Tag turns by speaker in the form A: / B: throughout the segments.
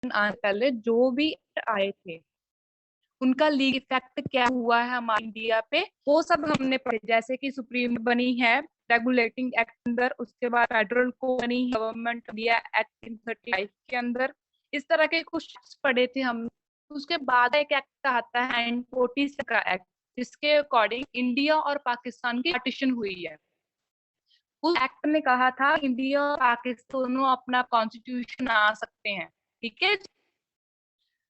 A: आने पहले जो भी आए थे उनका लीग इफेक्ट क्या हुआ है हमारे इंडिया पे, वो सब हमने पढ़े। जैसे कि सुप्रीम बनी है रेगुलेटिंग एक्ट अंदर, उसके बाद फेडरल को बनी गवर्नमेंट इंडिया एक्ट 1935 के अंदर। इस तरह के कुछ पढ़े थे हम। उसके बाद एक एक्ट आता है 1946 का एक्ट, जिसके अकॉर्डिंग इंडिया और पाकिस्तान की पार्टीशन हुई है। उस एक्ट में कहा था इंडिया और पाकिस्तान दोनों अपना कॉन्स्टिट्यूशन बना सकते हैं। ठीक है,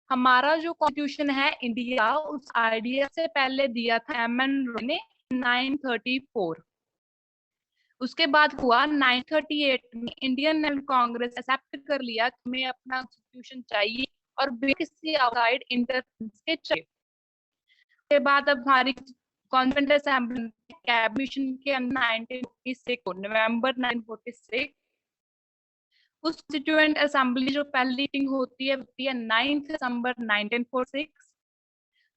A: हमारा जो कॉन्स्टिट्यूशन है इंडिया, उस आइडिया से पहले दिया था एम एन रॉय ने 934। उसके बाद हुआ 938 में इंडियन नेशनल कांग्रेस एक्सेप्ट कर लिया कि हमें अपना कॉन्स्टिट्यूशन चाहिए और किसी आउटसाइड इंटरफेरेंस के चाहिए। उसके बाद अब हमारी कॉन्स्टिट्यूंट असेंबली कैबिनेशन के अंदर 1946 नवंबर 1946 उस कॉन्स्टिट्यूएंट असेंबली जो पहली मीटिंग होती है 9 दिसंबर 1946।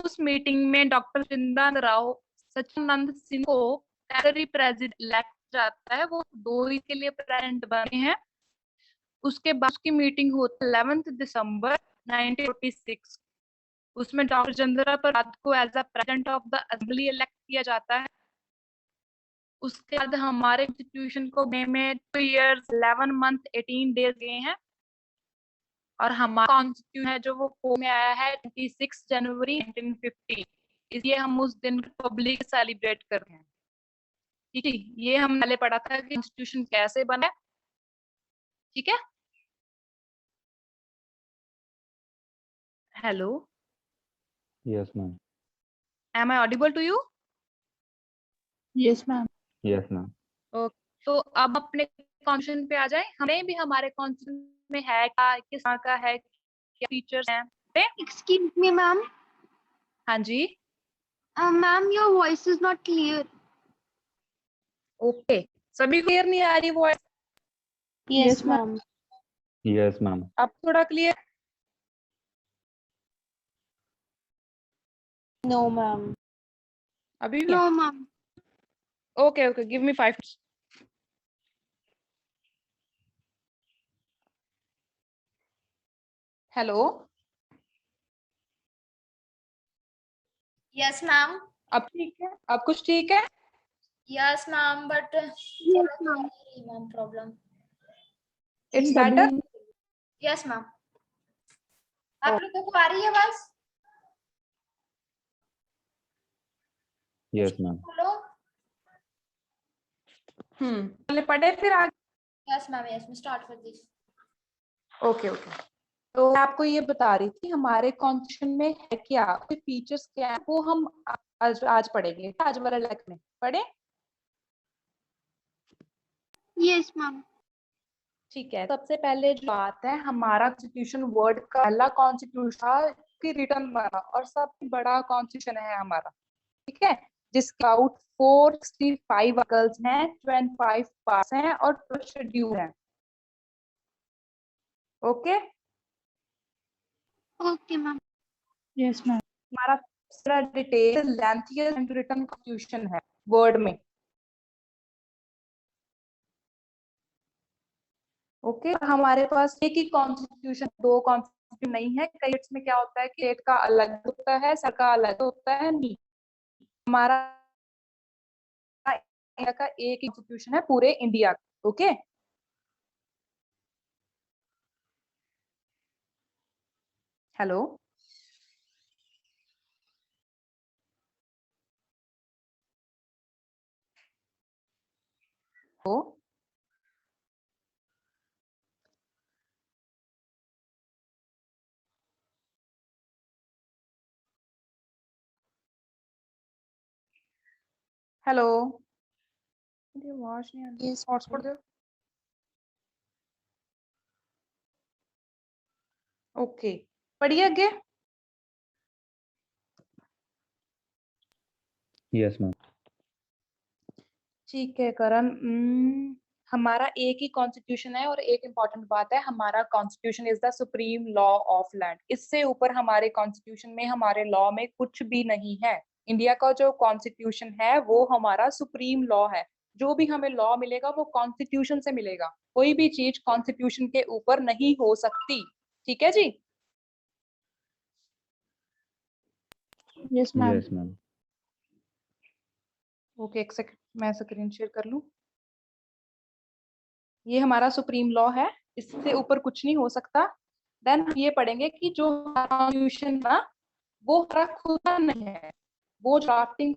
A: उस मीटिंग में डॉक्टर जिंदाल राव सच्चिदानंद सिंह को टेररी प्रेसिडेंट इलेक्ट जाता है, वो 2 ही के लिए प्रेसिडेंट बने हैं। उसके बाद उसकी मीटिंग होती है 11 दिसंबर 1946। उसमें डॉक्टर जिंदाल प्रसाद को as a president of the assembly elect किया जाता है। उसके बाद हमारे कॉन्स्टिट्यूशन को में 2 years 11 month 18 days गए हैं। और हमारा कॉन्स्टिट्यूशन है जो वो फॉर्म में आया है 26 जनवरी 1950। इसलिए हम उस दिन पब्लिक सेलिब्रेट करते हैं। ठीक है, ये हम पहले पढ़ा था कि कॉन्स्टिट्यूशन कैसे बना है। ठीक है, hello,
B: Yes, ma'am.
A: Am I audible to you?
C: Yes, ma'am.
B: Yes, ma'am.
A: तो अब अपने कॉन्स्टिट्यूशन पे आ जाए। हमें भी हमारे कॉन्स्टिट्यूशन में है क्या, किस तरह का है, क्या फीचर्स हैं?
C: Excuse me, ma'am.
A: हाँ जी,
C: Ma'am, your voice is not clear.
A: Okay. सभी क्लियर नहीं आ रही voice?
C: Yes, ma'am.
B: Yes, ma'am.
A: अब थोड़ा क्लियर?
C: No, ma'am.
A: अभी भी?
C: No, ma'am.
A: Okay okay, give me 5। Hello,
D: Yes, ma'am.
A: अब ठीक है? अब कुछ ठीक है?
D: Yes, ma'am. But
C: Yes, ma'am.
D: ma'am, problem.
A: It's better?
D: Yes, ma'am. आप लोगों को आ रही है आवाज?
B: Yes, ma'am.
D: बोलो।
A: पहले पढ़े फिर आगे।
D: Yes, ma'am. Yes, ma'am. Start with this.
A: Okay okay, तो मैं आपको ये बता रही थी हमारे कॉन्स्टिट्यूशन में है क्या, फीचर्स क्या है, वो हम आज पढ़ेंगे। आज वाला लेक्चर में पढ़े।
C: Yes, ma'am.
A: ठीक है, सबसे पहले जो बात है, हमारा कॉन्स्टिट्यूशन वर्ल्ड का पहला कॉन्स्टिट्यूशन की रिटर्न बना और सबसे बड़ा कॉन्स्टिट्यूशन है हमारा। ठीक है, जिसके आउट 465 आर्टिकल्स हैं, 25 पार्ट्स हैं और 2 शेड्यूल हैं। Okay,
C: Okay, ma'am.
E: Yes, ma'am.
A: हमारा पूरा detail lengthier and written constitution है वर्ड में। ओके, हमारे पास एक ही कॉन्स्टिट्यूशन, 2 कॉन्स्टिट्यूशन नहीं है। कई states में क्या होता है कि स्टेट का अलग होता है, सर का अलग होता है। नहीं, हमारा इंडिया का एक ही कॉन्स्टिट्यूशन है पूरे इंडिया का। ओके, हेलो, ओ हेलो, मेरी आवाज नहीं आ रही।
C: Yes.
A: हॉटस्पॉट दो। ओके, पढ़िए आगे।
B: Yes, ma'am.
A: ठीक है करण, हमारा एक ही कॉन्स्टिट्यूशन है और एक इम्पॉर्टेंट बात है, हमारा constitution is the supreme law of land. इससे ऊपर हमारे कॉन्स्टिट्यूशन में, हमारे लॉ में कुछ भी नहीं है। इंडिया का जो कॉन्स्टिट्यूशन है वो हमारा सुप्रीम लॉ है। जो भी हमें लॉ मिलेगा वो कॉन्स्टिट्यूशन से मिलेगा। कोई भी चीज कॉन्स्टिट्यूशन के ऊपर नहीं हो सकती। ठीक है जी।
C: Yes, ma'am.
B: Yes, ma'am.
A: Okay, एक सेकंड मैं स्क्रीन शेयर कर लूं। ये हमारा सुप्रीम लॉ है, इससे ऊपर कुछ नहीं हो सकता। देन हम ये पढ़ेंगे कि जो कॉन्स्टिट्यूशन ना वो हमारा खुद का नहीं है, वो ड्राफ्टिंग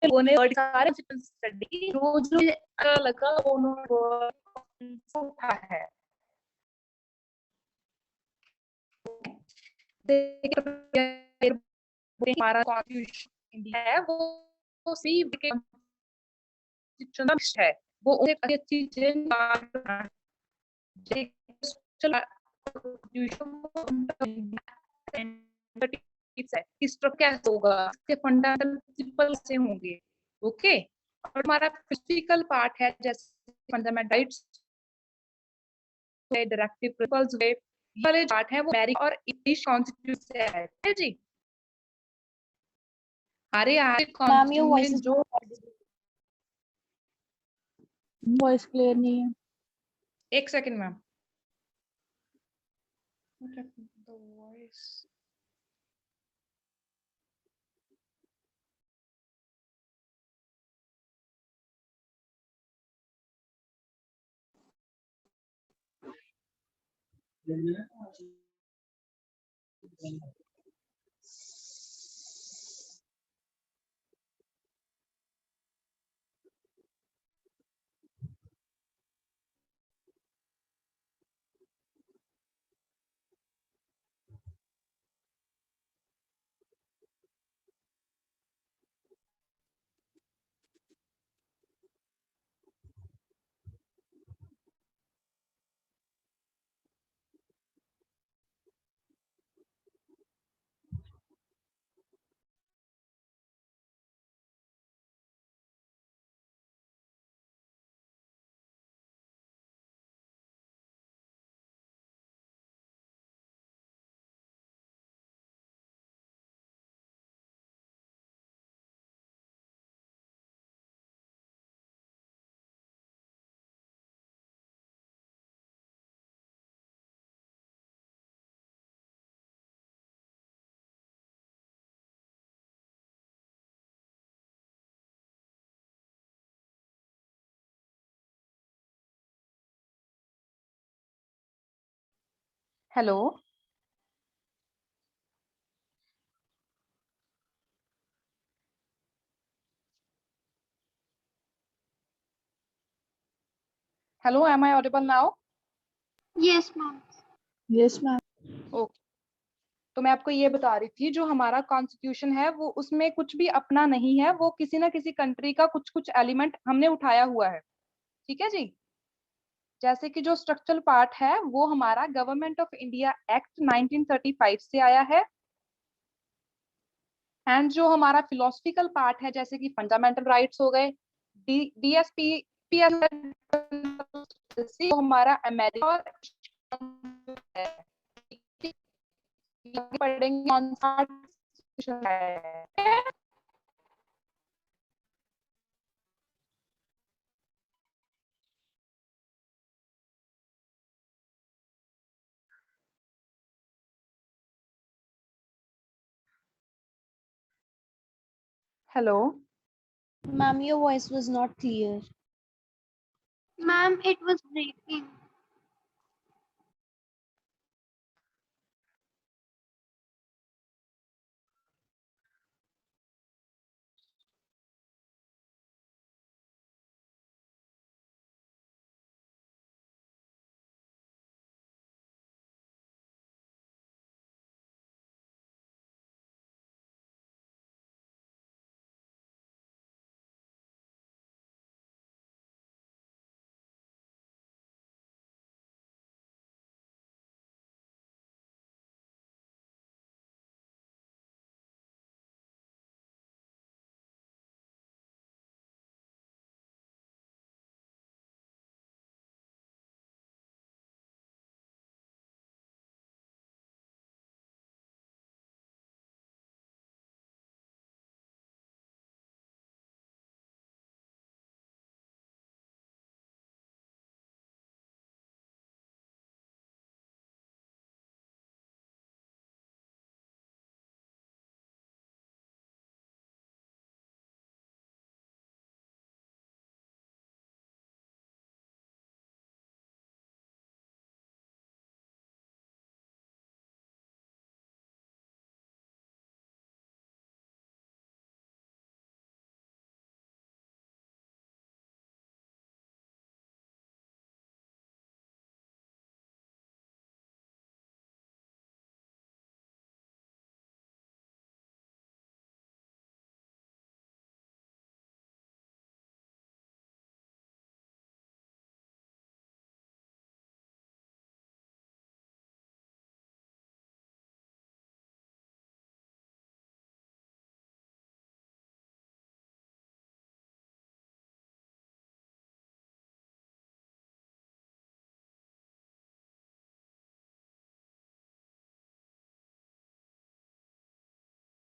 A: लोगों ने वर्ड सारे स्टडी जो जो लगा वो उन्होंने उठा है। हमारा कॉन्स्टिट्यूशन इंडिया है वो सी के है, वो एक अच्छी चीजें क्या होगा, इसके फंडामेंटल प्रिंसिपल से होंगे। ओके, और हमारा फिजिकल पार्ट है जैसे फंडामेंटल राइट्स, डायरेक्टिव प्रिंसिपल्स हुए, वाले पार्ट है वो मैरी और इंग्लिश कॉन्स्टिट्यूशन से है। ठीक है जी। अरे यार
C: Ma'am, your voice
A: constitution
C: is
A: जो
C: voice clear नहीं है.
A: एक second ma'am. Hello, hello, am I audible now?
C: Yes, ma'am. Yes, ma'am.
A: Okay, तो मैं आपको ये बता रही थी जो हमारा कॉन्स्टिट्यूशन है वो उसमें कुछ भी अपना नहीं है, वो किसी ना किसी कंट्री का कुछ कुछ एलिमेंट हमने उठाया हुआ है। ठीक है जी। जैसे कि जो स्ट्रक्चरल पार्ट है वो हमारा गवर्नमेंट ऑफ इंडिया एक्ट 1935 से आया है। एंड जो हमारा फिलोसफिकल पार्ट है जैसे कि फंडामेंटल राइट्स हो गए, डीएसपी पीएस, वो हमारा अमेरिका पढ़ेंगे कौन सा है। Hello,
C: Ma'am, your voice was not clear. Ma'am, it was breaking.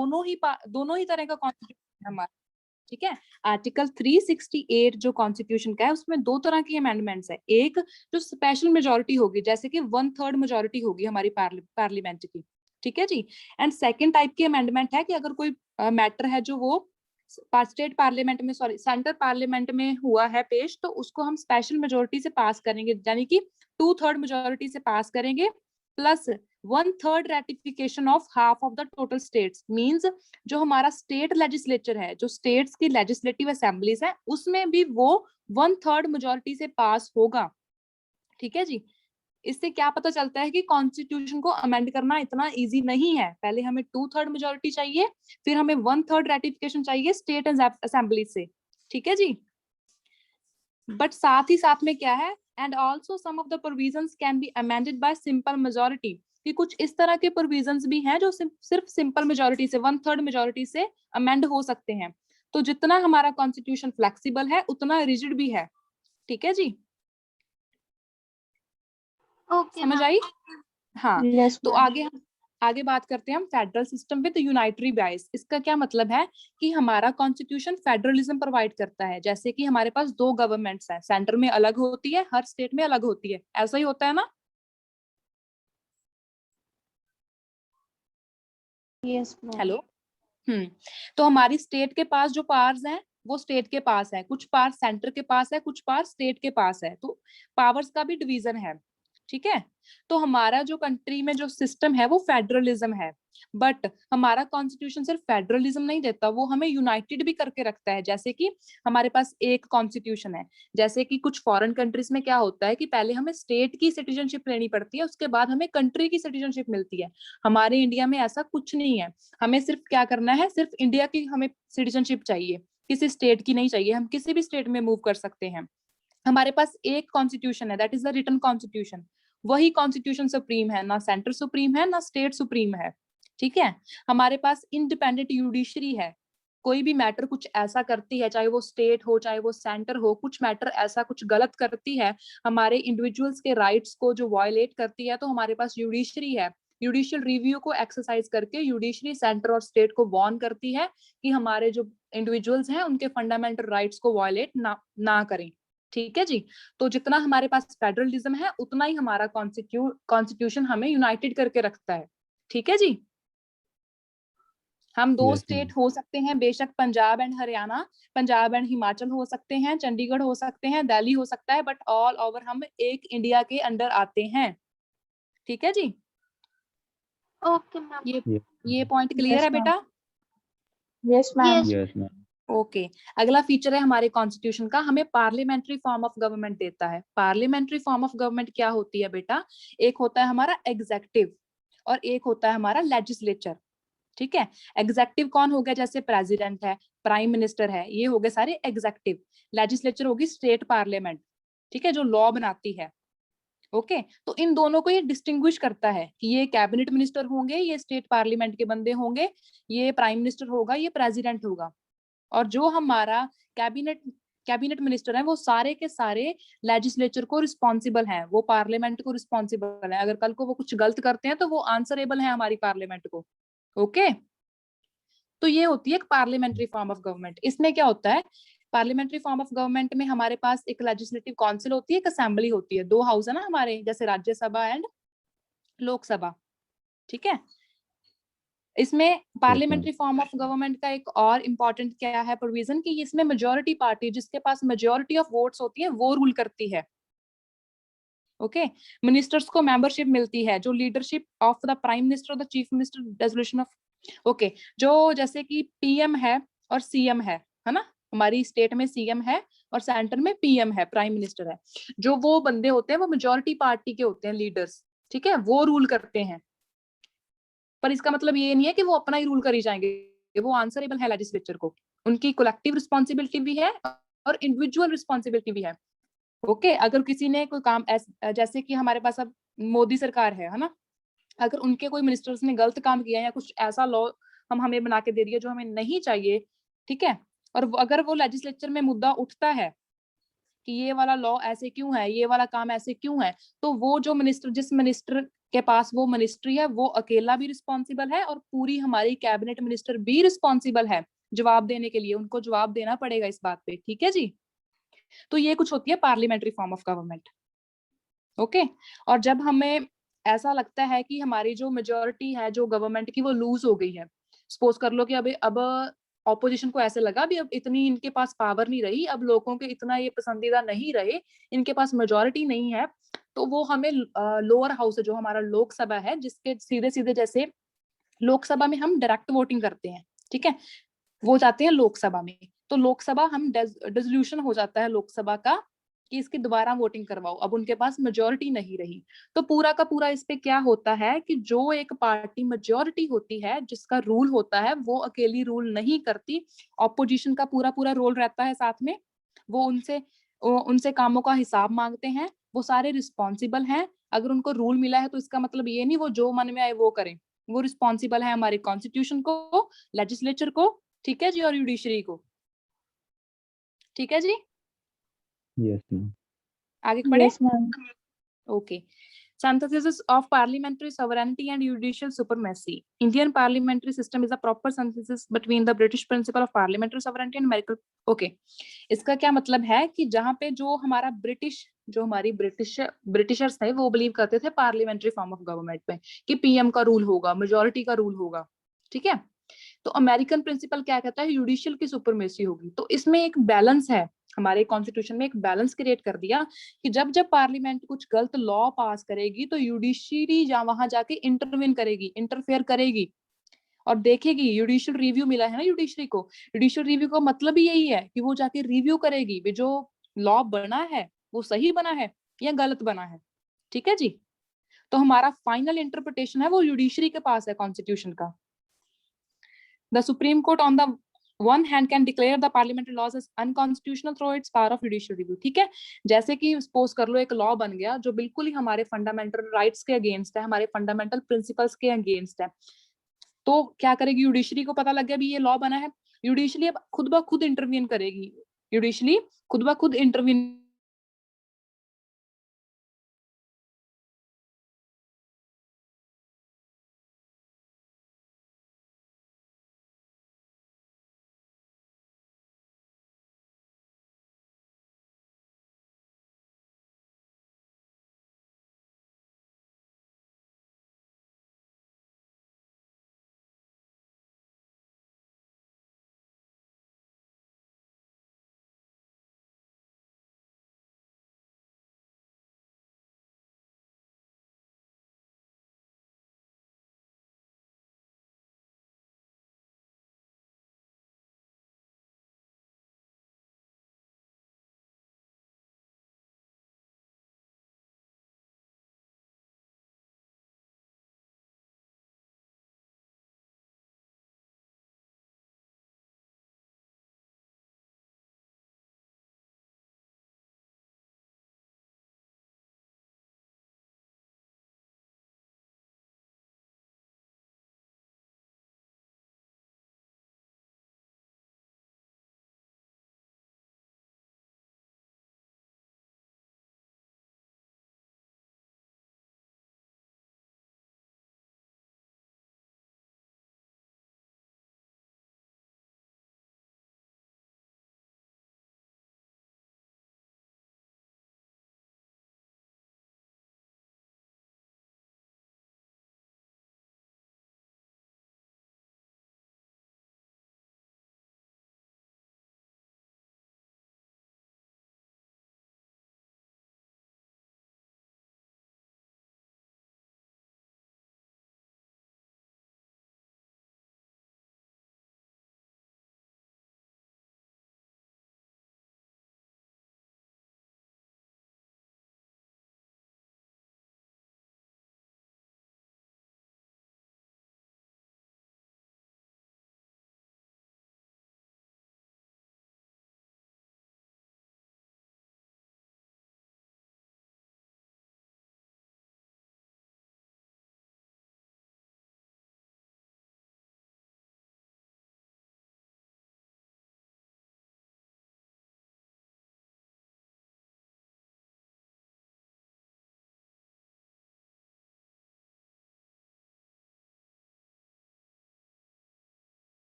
E: दोनों ही तरह का कॉन्स्टिट्यूशन है हमारा, ठीक है। आर्टिकल 368 जो कॉन्स्टिट्यूशन का है उसमें दो तरह की अमेंडमेंट्स है। एक जो स्पेशल मेजोरिटी होगी, जैसे कि 1/3 मेजोरिटी होगी हमारी पार्लियामेंट की, ठीक है जी। एंड सेकंड टाइप की अमेंडमेंट है कि अगर कोई मैटर है जो वो स्टेट पार्लियामेंट में, सॉरी सेंटर पार्लियामेंट में हुआ है पेश, तो उसको हम स्पेशल मेजोरिटी से पास करेंगे, यानी कि 2/3 मेजोरिटी से पास करेंगे, plus 1/3 ratification of half of the total states. Means जो हमारा स्टेट लेजिस्लेचर है, जो स्टेट्स की लेजिस्लेटिव असेंबलीज है, उसमें भी वो 1/3 मेजोरिटी से पास होगा, ठीक है जी। इससे क्या पता चलता है कि कॉन्स्टिट्यूशन को अमेंड करना इतना इजी नहीं है। पहले हमें 2/3 मेजोरिटी चाहिए, फिर हमें 1/3 रेटिफिकेशन चाहिए स्टेट असेंबली से, ठीक है जी। बट साथ ही साथ में क्या है, and also some of the provisions can be amended by simple majority, कि कुछ इस तरह के प्रोविजंस भी हैं जो सिर्फ सिंपल मेजोरिटी से, 1/3 मेजोरिटी से अमेंड हो सकते हैं। तो जितना हमारा कॉन्स्टिट्यूशन फ्लेक्सिबल है उतना रिजिड भी है, ठीक है जी।
C: Okay,
E: समझ
C: ma'am.
E: आई? हाँ।
C: Yes,
E: तो
C: ma'am.
E: आगे बात करते हैं हम फेडरल सिस्टम विद यूनाइटरी बायस। इसका क्या मतलब है कि हमारा कॉन्स्टिट्यूशन फेडरलिज्म प्रोवाइड करता है। जैसे कि हमारे पास दो गवर्नमेंट्स हैं, सेंटर में अलग होती है, हर स्टेट में अलग होती है, ऐसा ही होता है ना?
C: Yes, ma'am.
E: हेलो। तो हमारी स्टेट के पास जो पावर्स हैं वो स्टेट के पास है, कुछ पावर सेंटर के पास है, कुछ पावर स्टेट के पास है, तो पावर्स का भी डिवीजन है, ठीक है। तो हमारा जो कंट्री में जो सिस्टम है वो फेडरलिज्म है, बट हमारा कॉन्स्टिट्यूशन सिर्फ फेडरलिज्म नहीं देता, वो हमें यूनाइटेड भी करके रखता है। जैसे कि हमारे पास एक कॉन्स्टिट्यूशन है, जैसे कि कुछ फॉरेन कंट्रीज में क्या होता है कि पहले हमें स्टेट की सिटीजनशिप लेनी पड़ती है, उसके बाद हमें कंट्री की सिटीजनशिप मिलती है। हमारे इंडिया में ऐसा कुछ नहीं है, हमें सिर्फ क्या करना है, सिर्फ इंडिया की हमें सिटीजनशिप चाहिए, किसी स्टेट की नहीं चाहिए, हम किसी भी स्टेट में मूव कर सकते हैं। हमारे पास एक कॉन्स्टिट्यूशन है, that is the written constitution, वही कॉन्स्टिट्यूशन सुप्रीम है, ना सेंटर सुप्रीम है ना स्टेट सुप्रीम है, ठीक है। हमारे पास इंडिपेंडेंट जुडिशरी है, कोई भी मैटर कुछ ऐसा करती है, चाहे वो स्टेट हो चाहे वो सेंटर हो, कुछ मैटर ऐसा कुछ गलत करती है, हमारे इंडिविजुअल्स के राइट्स को जो वायलेट करती है, तो हमारे पास जुडिशरी है। जुडिशियल रिव्यू को एक्सरसाइज करके जुडिशरी सेंटर और स्टेट को वार्न करती है कि हमारे जो इंडिविजुअल्स हैं उनके फंडामेंटल राइट्स को वायलेट ना करें, ठीक है जी। तो जितना हमारे पास फेडरलिज्म है उतना ही हमारा कॉन्स्टिट्यूशन हमें यूनाइटेड करके रखता है, ठीक है जी। हम दो
B: Yes,
E: स्टेट
B: ma'am.
E: हो सकते हैं बेशक, पंजाब एंड हरियाणा, पंजाब एंड हिमाचल हो सकते हैं, चंडीगढ़ हो सकते हैं, दिल्ली हो सकता है, बट ऑल ओवर हम एक इंडिया के अंडर आते हैं, ठीक है जी।
C: Okay, ma'am.
E: ये पॉइंट क्लियर
C: Yes,
E: है
C: ma'am.
E: बेटा?
C: Yes, ma'am.
B: Yes,
C: Yes.
B: ma'am.
E: Okay. अगला फीचर है हमारे कॉन्स्टिट्यूशन का, हमें पार्लियामेंट्री फॉर्म ऑफ गवर्नमेंट देता है। पार्लियामेंट्री फॉर्म ऑफ गवर्नमेंट क्या होती है बेटा? एक होता है हमारा एग्जेक्टिव और एक होता है हमारा लेजिस्लेचर, ठीक है। एग्जेक्टिव कौन हो गया? जैसे प्रेसिडेंट है, प्राइम मिनिस्टर है, ये हो गए सारे एग्जेक्टिव। लेजिस्लेचर होगी स्टेट पार्लियामेंट, ठीक है, जो लॉ बनाती है, ओके। तो इन दोनों को ये डिस्टिंग्विश करता है कि ये कैबिनेट मिनिस्टर होंगे, ये स्टेट पार्लियामेंट के बंदे होंगे, ये प्राइम मिनिस्टर होगा, ये प्रेसिडेंट होगा। और जो हमारा कैबिनेट मिनिस्टर है वो सारे के सारे लेजिस्लेचर को रिस्पॉन्सिबल हैं, वो पार्लियामेंट को रिस्पॉन्सिबल है। अगर कल को वो कुछ गलत करते हैं तो वो आंसरेबल है हमारी पार्लियामेंट को, ओके। तो ये होती है एक पार्लियामेंट्री फॉर्म ऑफ गवर्नमेंट। इसमें क्या होता है, पार्लियामेंट्री फॉर्म ऑफ गवर्नमेंट में हमारे पास एक लेजिस्लेटिव काउंसिल होती है, एक असेंबली होती है, दो हाउस है ना हमारे, जैसे राज्यसभा एंड लोकसभा, ठीक है। इसमें पार्लियामेंट्री फॉर्म ऑफ गवर्नमेंट का एक और इम्पोर्टेंट क्या है प्रोविजन, कि इसमें मेजोरिटी पार्टी, जिसके पास मेजोरिटी ऑफ वोट्स होती है, वो रूल करती है, ओके। मिनिस्टर्स को मेंबरशिप मिलती है, जो leadership of the prime minister और the chief minister resolution of, okay, जो जैसे कि पीएम है और सीएम है ना, हमारी स्टेट में सीएम है और सेंटर में पीएम है, प्राइम मिनिस्टर है, जो वो बंदे होते हैं वो मेजोरिटी पार्टी के होते हैं, लीडर्स, ठीक है, वो रूल करते हैं। पर इसका मतलब ये नहीं है कि वो अपना ही रूल करी जाएंगे, वो आंसरेबल है लेजिस्लेचर को, उनकी कलेक्टिव रिस्पॉन्सिबिलिटी भी है और इंडिविजुअल रिस्पॉन्सिबिलिटी भी है, ओके। अगर किसी ने कोई काम जैसे कि हमारे पास अब मोदी सरकार है ना, अगर उनके कोई मिनिस्टर्स ने गलत काम किया या कुछ ऐसा लॉ हमें बना के दे रही है जो हमें नहीं चाहिए, ठीक है, और अगर वो लेजिस्लेचर में मुद्दा उठता है कि ये वाला लॉ ऐसे क्यों है, ये वाला काम ऐसे क्यों है, तो वो जो मिनिस्टर, जिस मिनिस्टर के पास वो मिनिस्ट्री है, वो अकेला भी रिस्पॉन्सिबल है और पूरी हमारी कैबिनेट मिनिस्टर भी रिस्पॉन्सिबल है जवाब देने के लिए, उनको जवाब देना पड़ेगा इस बात पे, ठीक है जी। तो ये कुछ होती है parliamentary form of government. Okay, और जब हमें ऐसा लगता है कि हमारी जो मेजोरिटी है जो गवर्नमेंट की वो लूज हो गई है, सपोज कर लो कि अब ऑपोजिशन को ऐसे लगा भी अब इतनी इनके पास पावर नहीं रही, अब लोगों के इतना ये पसंदीदा नहीं रहे, इनके पास मेजोरिटी नहीं है, तो वो हमें लोअर हाउस है जो हमारा लोकसभा है, जिसके सीधे सीधे जैसे लोकसभा में हम डायरेक्ट वोटिंग करते हैं, ठीक है, वो जाते हैं लोकसभा में, तो लोकसभा हम डिसोल्यूशन हो जाता है लोकसभा का कि इसकी दोबारा वोटिंग करवाओ, अब उनके पास मेजोरिटी नहीं रही। तो पूरा का पूरा इस पे क्या होता है कि जो एक पार्टी मेजोरिटी होती है जिसका रूल होता है वो अकेली रूल नहीं करती, ऑपोजिशन का पूरा पूरा रोल रहता है साथ में, वो उनसे कामों का हिसाब मांगते हैं, वो सारे रिस्पॉन्सिबल हैं, अगर उनको रूल मिला है तो इसका मतलब ये नहीं वो जो मन में आए वो करें, वो रिस्पॉन्सिबल है हमारे कॉन्स्टिट्यूशन को, लेजिस्लेचर को, ठीक है जी, और जुडिशरी को, ठीक है जी।
B: Yes, ma'am.
E: आगे पढ़े।
C: Yes, ma'am.
E: Okay. Synthesis of parliamentary sovereignty and judicial supremacy. Indian parliamentary system is a proper synthesis between the British principle of parliamentary sovereignty and American. Okay. इसका क्या मतलब है कि जहाँ पे जो हमारा हमारी ब्रिटिशर्स थे वो बिलीव करते थे पार्लियामेंट्री फॉर्म ऑफ गवर्नमेंट में कि पीएम का रूल होगा, मेजोरिटी का रूल होगा, ठीक है। तो अमेरिकन प्रिंसिपल क्या कहता है, जुडिशियल की सुपरमेसी होगी। तो इसमें एक बैलेंस है, हमारे कॉन्स्टिट्यूशन में एक बैलेंस क्रिएट कर दिया कि जब जब पार्लियामेंट कुछ गलत लॉ पास करेगी तो जुडिशरी वहां जाके इंटरवेन करेगी, इंटरफेयर करेगी और देखेगी। जुडिशियल रिव्यू मिला है ना जुडिशरी को, जुडिशियल रिव्यू का मतलब ही यही है कि वो जाके रिव्यू करेगी भी जो लॉ बना है वो सही बना है या गलत बना है, ठीक है जी। तो हमारा फाइनल इंटरप्रिटेशन है वो जुडिशरी के पास है कॉन्स्टिट्यूशन का। The Supreme Court on the one hand can declare the parliamentary laws as unconstitutional through its power of judicial review, ठीक है। जैसे कि सपोज कर लो एक लॉ बन गया जो बिल्कुल ही हमारे फंडामेंटल राइट्स के अगेंस्ट है, हमारे फंडामेंटल प्रिंसिपल्स के अगेंस्ट है, तो क्या करेगी, जुडिशरी को पता लग गया भी ये लॉ बना है, जुडिशरी अब खुद ब खुद इंटरवीन करेगी, जुडिशरी खुद ब खुद इंटरवीन